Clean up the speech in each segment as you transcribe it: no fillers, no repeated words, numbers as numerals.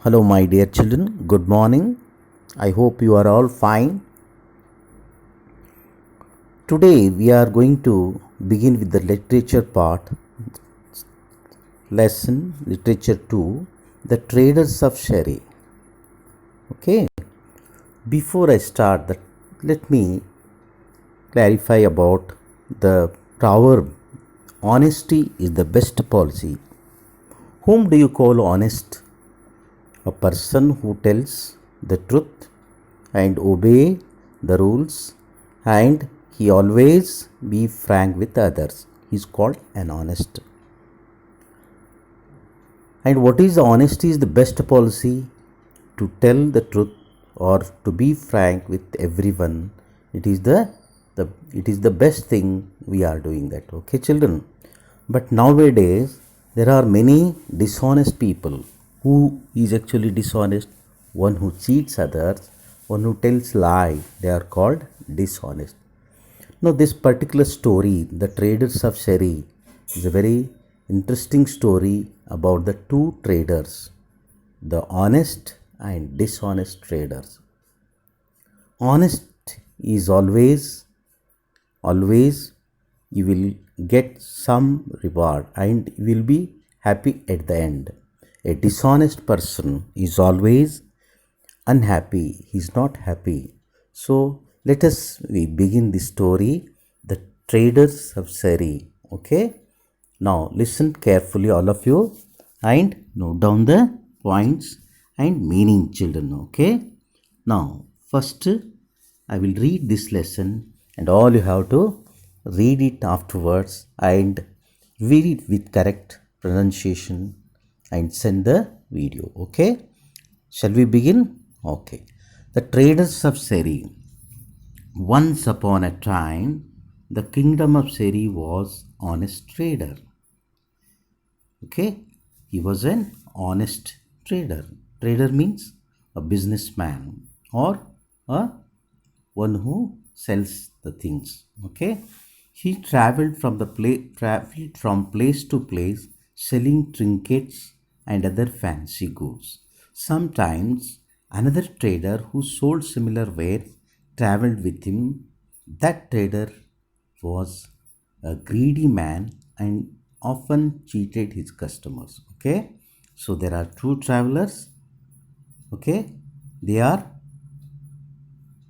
Hello, my dear children. Good morning. I hope you are all fine. Today, we are going to begin with the literature part, lesson literature 2, The Traders of Sherry. Okay, before I start, let me clarify about the proverb honesty is the best policy. Whom do you call honest? A person who tells the truth and obey the rules, and he always be frank with others. He is called an honest. And what is honesty is the best policy? To tell the truth or to be frank with everyone. It is the best thing we are doing that. Okay, children. But nowadays there are many dishonest people. Who is actually dishonest? One who cheats others, one who tells lie. They are called dishonest. Now, this particular story, The Traders of Sherry, is a very interesting story about the two traders, the honest and dishonest traders. Honest is always you will get some reward and you will be happy at the end. A dishonest person is always unhappy, he is not happy. So let us we begin the story, The Traders of Sari. Okay, now listen carefully, all of you, and note down the points and meaning, children. Okay, now first I will read this lesson, and all you have to read it afterwards and read it with correct pronunciation and send the video. Okay, shall we begin? Okay. The Traders of Seri. Once upon a time, the kingdom of Seri was honest trader. Okay, he was an honest trader. Trader means a businessman or a one who sells the things. Okay, he traveled from place to place, selling trinkets and other fancy goods. Sometimes another trader who sold similar wares traveled with him. That trader was a greedy man and often cheated his customers. Okay, so there are two travelers. Okay, they are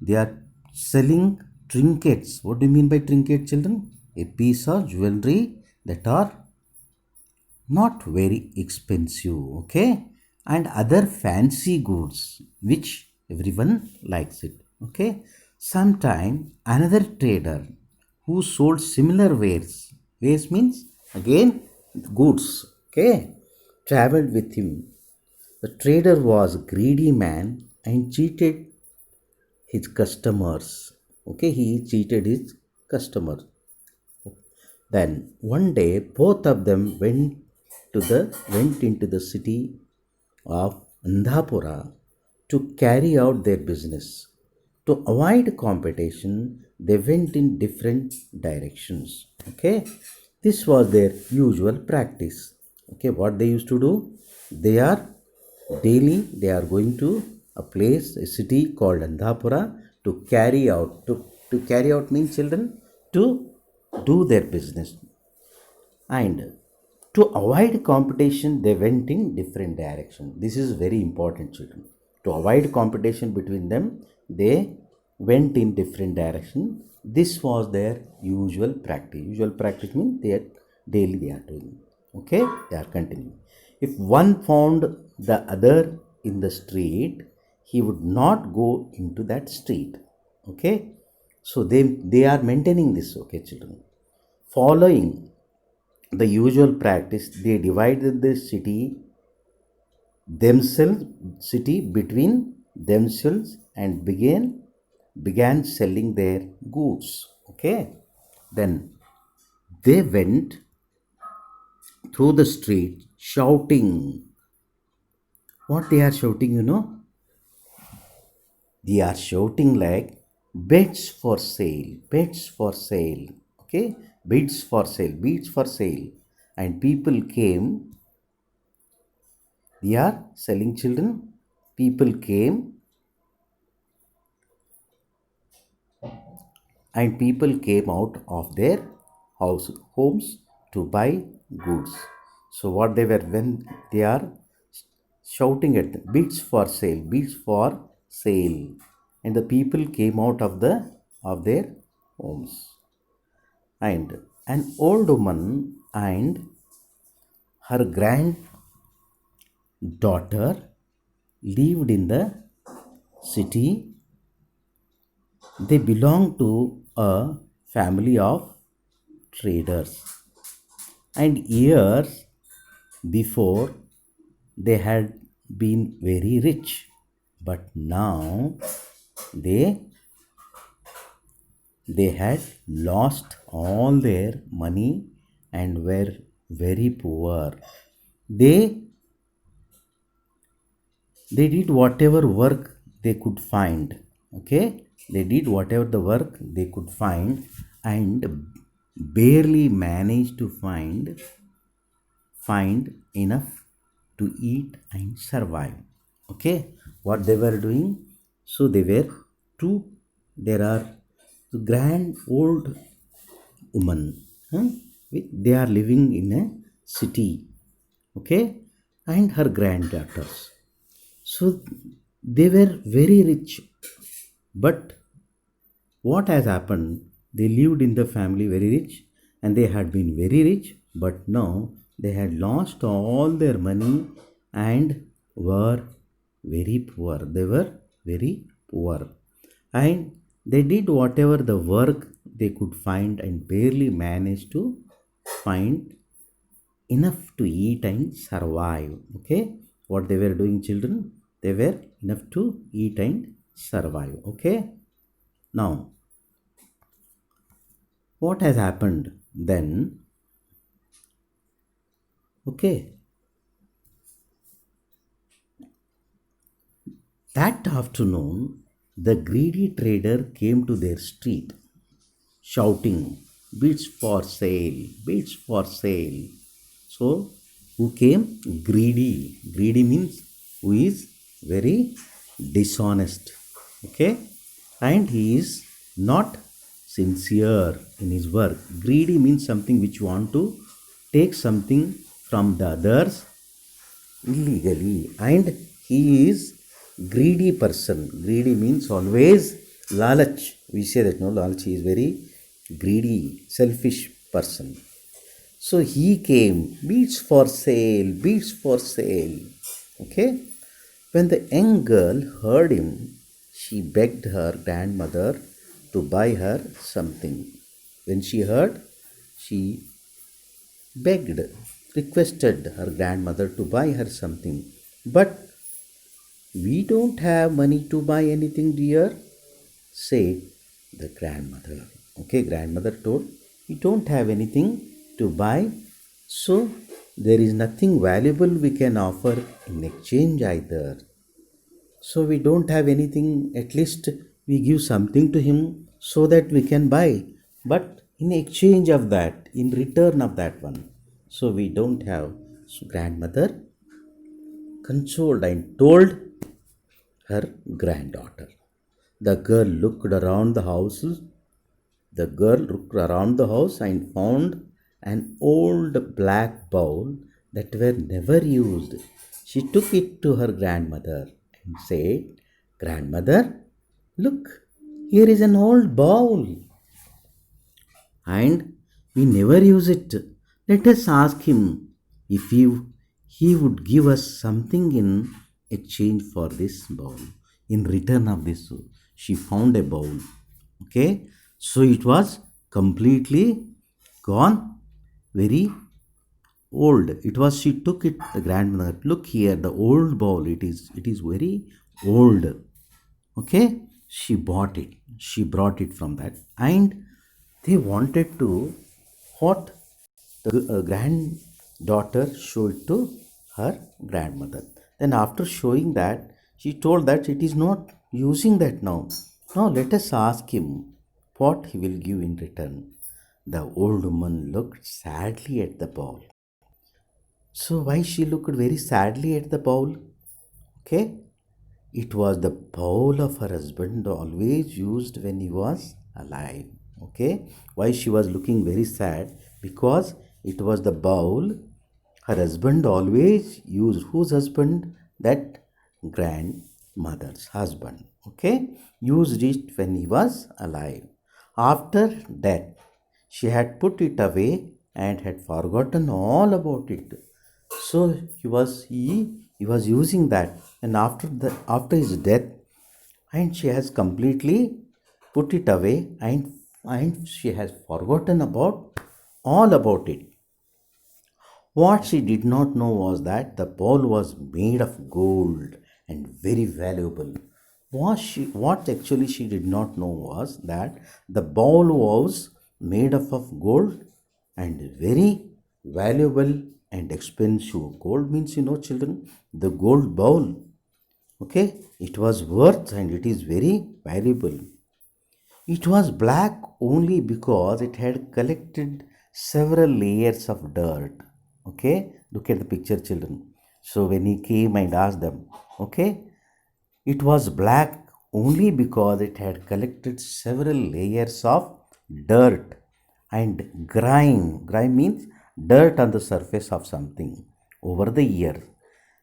they are selling trinkets. What do you mean by trinket, children? A piece of jewelry that are not very expensive. Okay, and other fancy goods which everyone likes it. Okay, sometime another trader who sold similar wares means again goods. Okay, traveled with him. The trader was a greedy man and cheated his customers. Okay, he cheated his customer. Then one day both of them went into the city of Andhapura to carry out their business. To avoid competition, they went in different directions. Okay, this was their usual practice. Okay, what they used to do, they are they are going to a city called Andhapura to carry out means, children, to do their business. And to avoid competition, they went in different direction. This is very important, children. To avoid competition between them, they went in different direction. This was their usual practice. Usual practice means they are daily they are doing. Okay, they are continuing. If one found the other in the street, he would not go into that street. Okay, so they are maintaining this. Okay, children, following the usual practice, they divided the city between themselves and began selling their goods. Okay, then they went through the street shouting. What they are shouting, they are shouting like bids for sale, bids for sale. Okay, bids for sale, and people came They are selling children. People came and people came out of their homes to buy goods. So what they were, when they are shouting at them, bids for sale, and the people came out of their homes, and an old woman and her granddaughter lived in the city. They belonged to a family of traders, and years before they had been very rich, but now they they had lost all their money and were very poor. They they did whatever work they could find. Okay, they did whatever the work they could find, and barely managed to find enough to eat and survive. Okay, what they were doing? So they were two. There are the grand old woman, huh? They are living in a city. Okay, and her granddaughters. So they were very rich, but what has happened? They lived in the family very rich, and they had been very rich, but now they had lost all their money and were very poor. They were very poor, and they did whatever the work they could find and barely managed to find enough to eat and survive. Okay, what they were doing, children? They were enough to eat and survive. Okay, now what has happened then? Okay, that afternoon the greedy trader came to their street shouting, bids for sale, bids for sale. So, who came? Greedy. Greedy means who is very dishonest. Okay, and he is not sincere in his work. Greedy means something which want to take something from the others illegally, and he is greedy person. Greedy means always lalach. We say that no, lalach is very greedy, selfish person. So he came, beats for sale, beats for sale. Okay, when the young girl heard him, she begged her grandmother to buy her something. When she heard, she begged, requested her grandmother to buy her something. But we don't have money to buy anything, dear, said the grandmother. Okay, grandmother told, we don't have anything to buy, so there is nothing valuable we can offer in exchange either. So we don't have anything, at least we give something to him so that we can buy. But in exchange of that, in return of that one, so we don't have. So grandmother consoled and told her granddaughter. The girl looked around the house. The girl looked around the house and found an old black bowl that were never used. She took it to her grandmother and said, Grandmother, look, here is an old bowl and we never use it. Let us ask him if he would give us something in exchange for this bowl. In return of this, she found a bowl. Okay, so it was completely gone, very old. It was, she took it, the grandmother, look here, the old bowl, it is very old. Okay, she brought it from that, and they wanted to, what the granddaughter showed to her grandmother. Then after showing that, she told that it is not using that now. Now let us ask him what he will give in return. The old woman looked sadly at the bowl So why she looked very sadly at the bowl? Okay, it was the bowl of her husband always used when he was alive. Okay, why she was looking very sad? Because it was the bowl her husband always used. Whose husband? That grandmother's husband. Okay, used it when he was alive. After death, she had put it away and had forgotten all about it. So he was using that, and after his death, and she has completely put it away, and she has forgotten about all about it. What she did not know was that the bowl was made of gold and very valuable. What actually she did not know was that the bowl was made up of gold and very valuable and expensive. Gold means, children, the gold bowl. Okay, it was worth and it is very valuable. It was black only because it had collected several layers of dirt. Okay, look at the picture, children. So, when he came and asked them, okay, it was black only because it had collected several layers of dirt and grime. Grime means dirt on the surface of something over the years.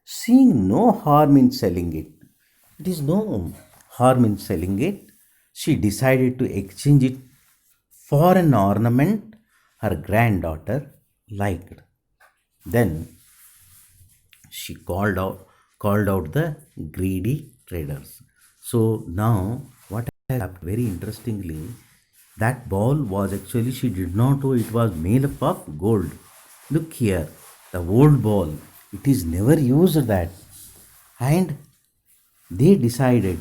Seeing no harm in selling it, it is no harm in selling it, she decided to exchange it for an ornament her granddaughter liked. Then she called out the greedy traders. So now what has happened very interestingly, that ball was actually, she did not know it was made up of gold. Look here, the old ball, it is never used that, and they decided,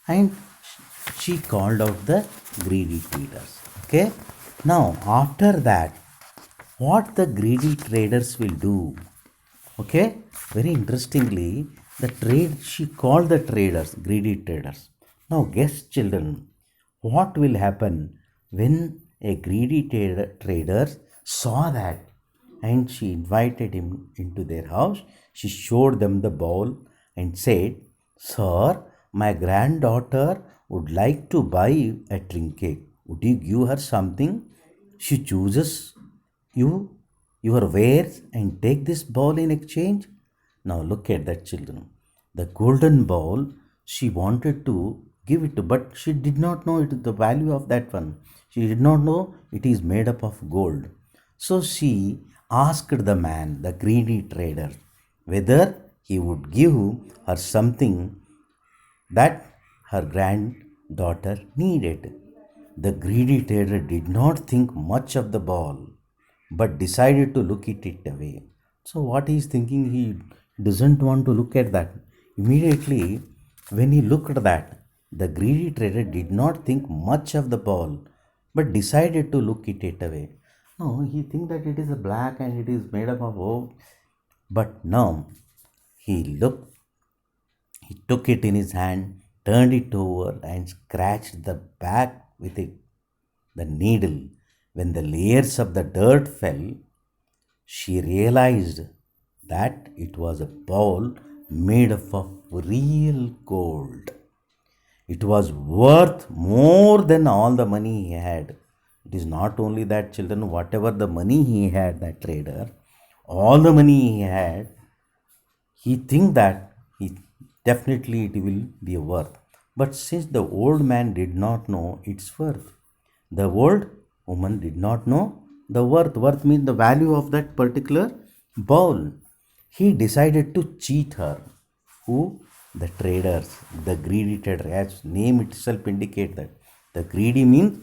and she called out the greedy traders. Okay, now after that, what the greedy traders will do? Okay, very interestingly, the trade, she called the traders greedy traders. Now guess, children, what will happen when a greedy trader saw that, and she invited him into their house. She showed them the bowl and said, "Sir, my granddaughter would like to buy a trinket. Would you give her something? She chooses you your wares and take this bowl in exchange." Now look at that, children. The golden bowl, she wanted to give it to, but she did not know it, the value of that one. She did not know it is made up of gold. So she asked the man, the greedy trader, whether he would give her something that her granddaughter needed. The greedy trader did not think much of the ball, but decided to look at it away. So, what he is thinking, he doesn't want to look at that. Immediately, when he looked at that, the greedy trader did not think much of the ball, but decided to look at it away. No, he think that it is a black and it is made up of oak, but no, he looked, he took it in his hand, turned it over, and scratched the back with it, the needle. When the layers of the dirt fell, she realized that it was a bowl made up of real gold. It was worth more than all the money he had. It is not only that, children, whatever the money he had, that trader, all the money he had, he think that he definitely it will be a worth. But since the old man did not know its worth, the old woman did not know the worth. Worth means the value of that particular bowl. He decided to cheat her. Who? The traders, the greedy trader. As name itself indicate that. The greedy means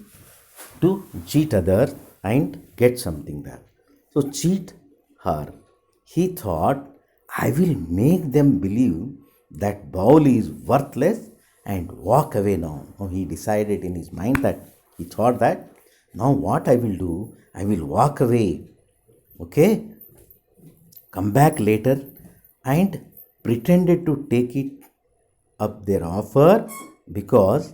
to cheat others and get something back. So cheat her. He thought, I will make them believe that bowl is worthless and walk away now. Now he decided in his mind that he thought that now what I will do, I will walk away. Okay, come back later, and pretended to take it up their offer because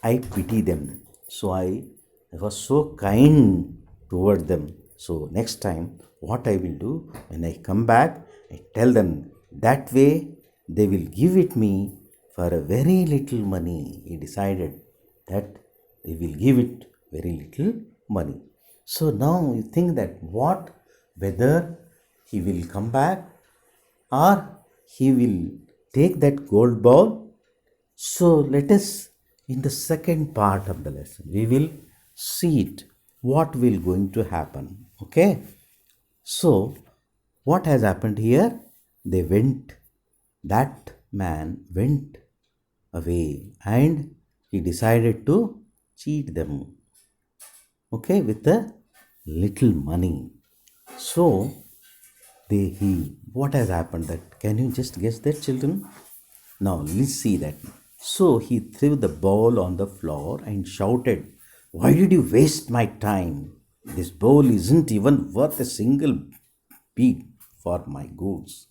I pity them. So I was so kind toward them. So next time, what I will do, when I come back, I tell them that way they will give it me for a very little money. He decided that they will give it very little money. So now you think that what, whether he will come back or he will take that gold ball. So let us, in the second part of the lesson, we will see it, what will going to happen. Okay. So what has happened here? They went, that man went away and he decided to cheat them. Okay, with a little money. So what has happened, that can you just guess that, children? Now let's see that. So he threw the ball on the floor and shouted, why did you waste my time? This bowl isn't even worth a single beat for my goods.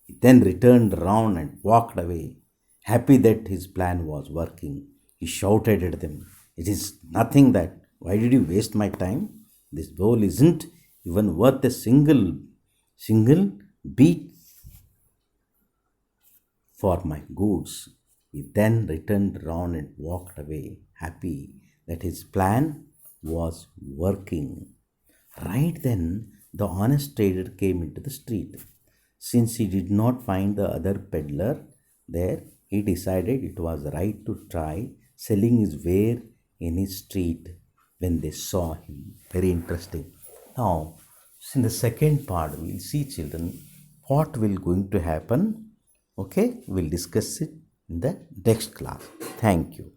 He then returned round and walked away, happy that his plan was working. He shouted at them, it is nothing that, why did you waste my time? This bowl isn't even worth a single beat for my goods. He then returned round and walked away, happy that his plan was working. Right then, the honest trader came into the street. Since he did not find the other peddler there, he decided it was right to try selling his ware in his street when they saw him. Very interesting. Now, in the second part, we'll see, children, what will going to happen. Okay, we'll discuss it in the next class. Thank you.